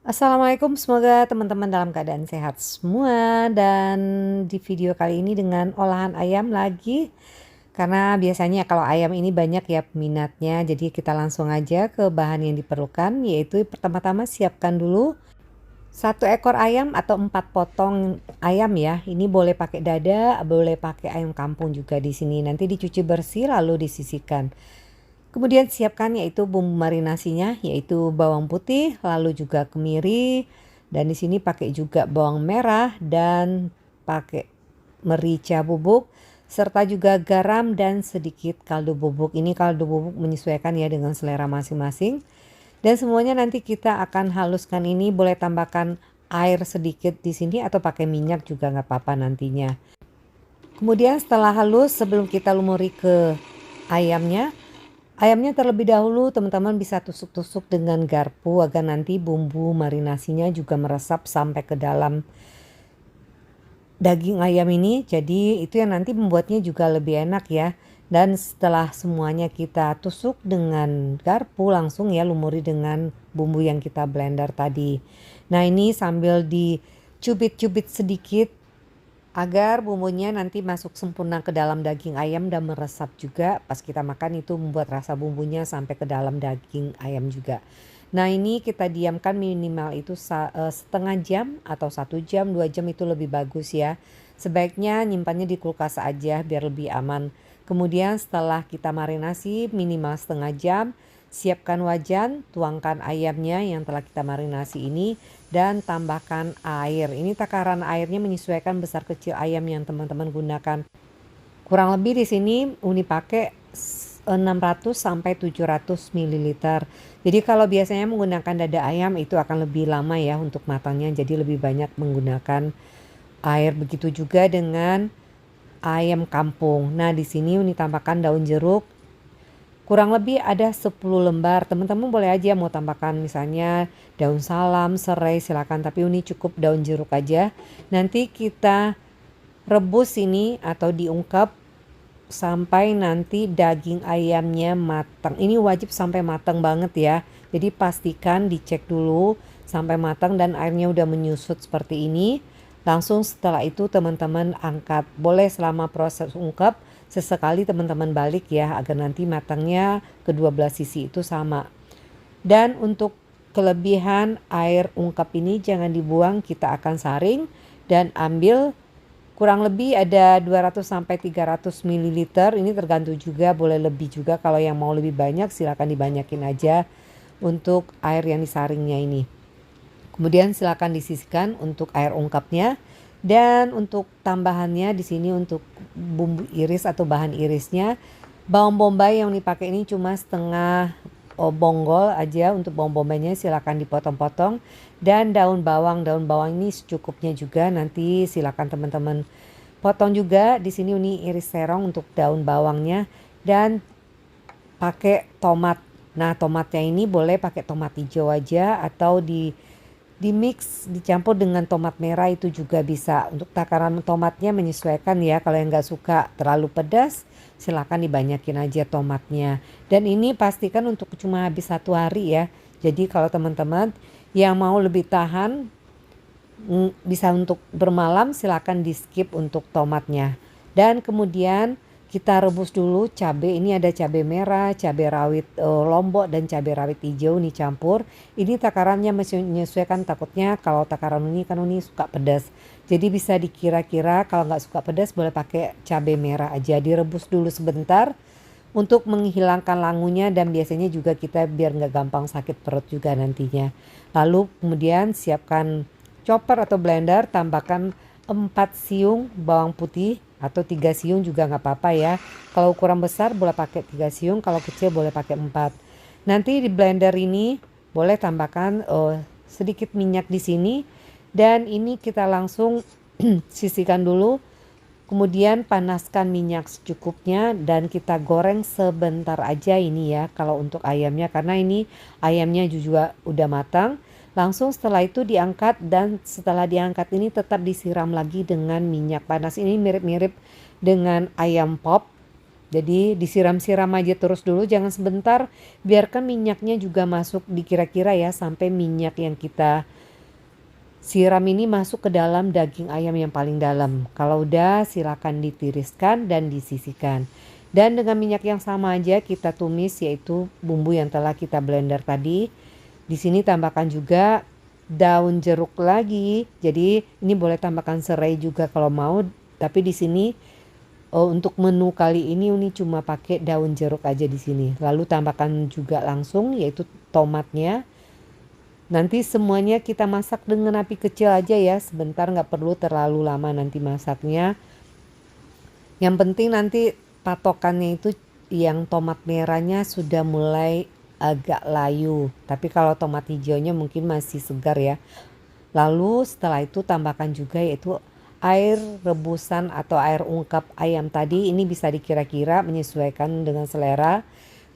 Assalamualaikum, semoga teman-teman dalam keadaan sehat semua dan di video kali ini dengan olahan ayam lagi. Karena biasanya kalau ayam ini banyak ya peminatnya, jadi kita langsung aja ke bahan yang diperlukan, yaitu pertama-tama siapkan dulu 1 ekor ayam atau 4 potong ayam ya. Ini boleh pakai dada, boleh pakai ayam kampung juga di sini. Nanti dicuci bersih lalu disisihkan. Kemudian siapkan yaitu bumbu marinasinya, yaitu bawang putih, lalu juga kemiri, dan di sini pakai juga bawang merah dan pakai merica bubuk, serta juga garam dan sedikit kaldu bubuk. Ini kaldu bubuk menyesuaikan ya dengan selera masing-masing. Dan semuanya nanti kita akan haluskan ini, boleh tambahkan air sedikit di sini atau pakai minyak juga nggak apa-apa nantinya. Kemudian setelah halus, sebelum kita lumuri ke ayamnya, ayamnya terlebih dahulu teman-teman bisa tusuk-tusuk dengan garpu agar nanti bumbu marinasinya juga meresap sampai ke dalam daging ayam ini. Jadi itu yang nanti membuatnya juga lebih enak ya. Dan setelah semuanya kita tusuk dengan garpu, langsung ya lumuri dengan bumbu yang kita blender tadi. Nah ini sambil dicubit-cubit sedikit agar bumbunya nanti masuk sempurna ke dalam daging ayam dan meresap juga pas kita makan, itu membuat rasa bumbunya sampai ke dalam daging ayam juga. Nah ini kita diamkan minimal itu setengah jam atau 1 jam, 2 jam itu lebih bagus ya. Sebaiknya nyimpannya di kulkas aja biar lebih aman. Kemudian setelah kita marinasi minimal setengah jam, siapkan wajan, tuangkan ayamnya yang telah kita marinasi ini dan tambahkan air. Ini takaran airnya menyesuaikan besar kecil ayam yang teman-teman gunakan. Kurang lebih di sini Uni pakai 600 sampai 700 ml. Jadi kalau biasanya menggunakan dada ayam itu akan lebih lama ya untuk matangnya, jadi lebih banyak menggunakan air. Begitu juga dengan ayam kampung. Nah, di sini Uni tambahkan daun jeruk. Kurang lebih ada 10 lembar. Teman-teman boleh aja mau tambahkan misalnya daun salam, serai silakan, tapi Uni cukup daun jeruk aja. Nanti kita rebus ini atau diungkep sampai nanti daging ayamnya matang. Ini wajib sampai matang banget ya. Jadi pastikan dicek dulu sampai matang dan airnya udah menyusut seperti ini. Langsung setelah itu teman-teman angkat. Boleh selama proses ungkep sesekali teman-teman balik ya agar nanti matangnya kedua belah sisi itu sama. Dan untuk kelebihan air ungkep ini jangan dibuang, kita akan saring dan ambil kurang lebih ada 200 sampai 300 ml. Ini tergantung juga, boleh lebih juga. Kalau yang mau lebih banyak silakan dibanyakin aja untuk air yang disaringnya ini. Kemudian silakan disisihkan untuk air ungkapnya. Dan untuk tambahannya di sini untuk bumbu iris atau bahan irisnya, bawang bombay yang dipakai ini cuma setengah bonggol aja. Untuk bawang bombaynya silakan dipotong-potong, dan daun bawang ini secukupnya juga, nanti silakan teman-teman potong juga. Di sini Uni iris serong untuk daun bawangnya dan pakai tomat. Nah, tomatnya ini boleh pakai tomat hijau aja atau di mix dicampur dengan tomat merah itu juga bisa. Untuk takaran tomatnya menyesuaikan ya, kalau yang nggak suka terlalu pedas silakan dibanyakin aja tomatnya. Dan ini pastikan untuk cuma habis 1 hari ya. Jadi kalau teman-teman yang mau lebih tahan bisa untuk bermalam, silakan di skip untuk tomatnya. Dan kemudian kita rebus dulu cabai. Ini ada cabai merah, cabai rawit lombok dan cabai rawit hijau nih campur. Ini takarannya menyesuaikan, takutnya kalau takaran Uni kan Uni suka pedas. Jadi bisa dikira-kira, kalau nggak suka pedas boleh pakai cabai merah aja. Direbus dulu sebentar untuk menghilangkan langunya, dan biasanya juga kita biar nggak gampang sakit perut juga nantinya. Lalu kemudian siapkan chopper atau blender, tambahkan 4 siung bawang putih atau 3 siung juga nggak apa-apa ya. Kalau ukuran besar boleh pakai 3 siung, kalau kecil boleh pakai 4. Nanti di blender ini boleh tambahkan sedikit minyak di sini, dan ini kita langsung sisihkan dulu. Kemudian panaskan minyak secukupnya dan kita goreng sebentar aja ini ya kalau untuk ayamnya, karena ini ayamnya juga udah matang. Langsung setelah itu diangkat, dan setelah diangkat ini tetap disiram lagi dengan minyak panas. Ini mirip-mirip dengan ayam pop. Jadi disiram-siram aja terus dulu, jangan sebentar. Biarkan minyaknya juga masuk dikira-kira ya sampai minyak yang kita siram ini masuk ke dalam daging ayam yang paling dalam. Kalau udah silakan ditiriskan dan disisihkan. Dan dengan minyak yang sama aja kita tumis yaitu bumbu yang telah kita blender tadi. Di sini tambahkan juga daun jeruk lagi. Jadi ini boleh tambahkan serai juga kalau mau. Tapi di sini untuk menu kali ini Uni cuma pakai daun jeruk aja di sini. Lalu tambahkan juga langsung yaitu tomatnya. Nanti semuanya kita masak dengan api kecil aja ya, sebentar, nggak perlu terlalu lama nanti masaknya. Yang penting nanti patokannya itu yang tomat merahnya sudah mulai agak layu. Tapi kalau tomat hijaunya mungkin masih segar ya. Lalu setelah itu tambahkan juga yaitu air rebusan atau air ungkap ayam tadi. Ini bisa dikira-kira menyesuaikan dengan selera.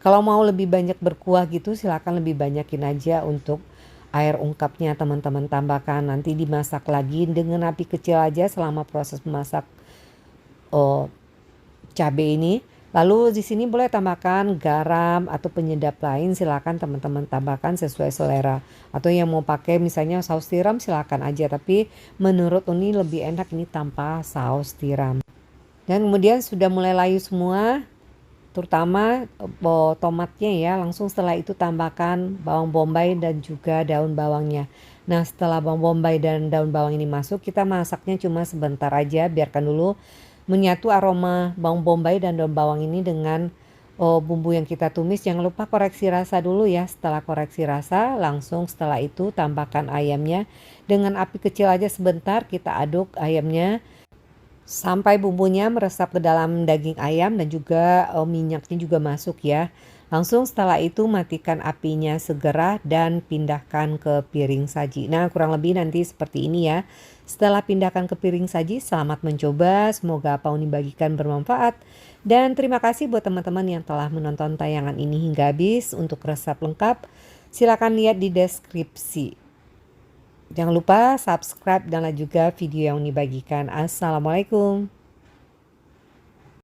Kalau mau lebih banyak berkuah gitu silakan lebih banyakin aja untuk air ungkapnya teman-teman tambahkan. Nanti dimasak lagi dengan api kecil aja selama proses memasak cabai ini. Lalu di sini boleh tambahkan garam atau penyedap lain, silakan teman-teman tambahkan sesuai selera. Atau yang mau pakai misalnya saus tiram silakan aja, tapi menurut Uni lebih enak ini tanpa saus tiram. Dan kemudian sudah mulai layu semua, terutama tomatnya ya. Langsung setelah itu tambahkan bawang bombay dan juga daun bawangnya. Nah setelah bawang bombay dan daun bawang ini masuk, kita masaknya cuma sebentar aja, biarkan dulu menyatu aroma bawang bombay dan daun bawang ini dengan bumbu yang kita tumis. Jangan lupa koreksi rasa dulu ya. Setelah koreksi rasa langsung setelah itu tambahkan ayamnya dengan api kecil aja sebentar, kita aduk ayamnya sampai bumbunya meresap ke dalam daging ayam dan juga minyaknya juga masuk ya. Langsung setelah itu matikan apinya segera dan pindahkan ke piring saji. Nah kurang lebih nanti seperti ini ya. Setelah pindahkan ke piring saji, selamat mencoba. Semoga apa Uni bagikan bermanfaat. Dan terima kasih buat teman-teman yang telah menonton tayangan ini hingga habis. Untuk resep lengkap silakan lihat di deskripsi. Jangan lupa subscribe dan like juga video yang Uni bagikan. Assalamualaikum.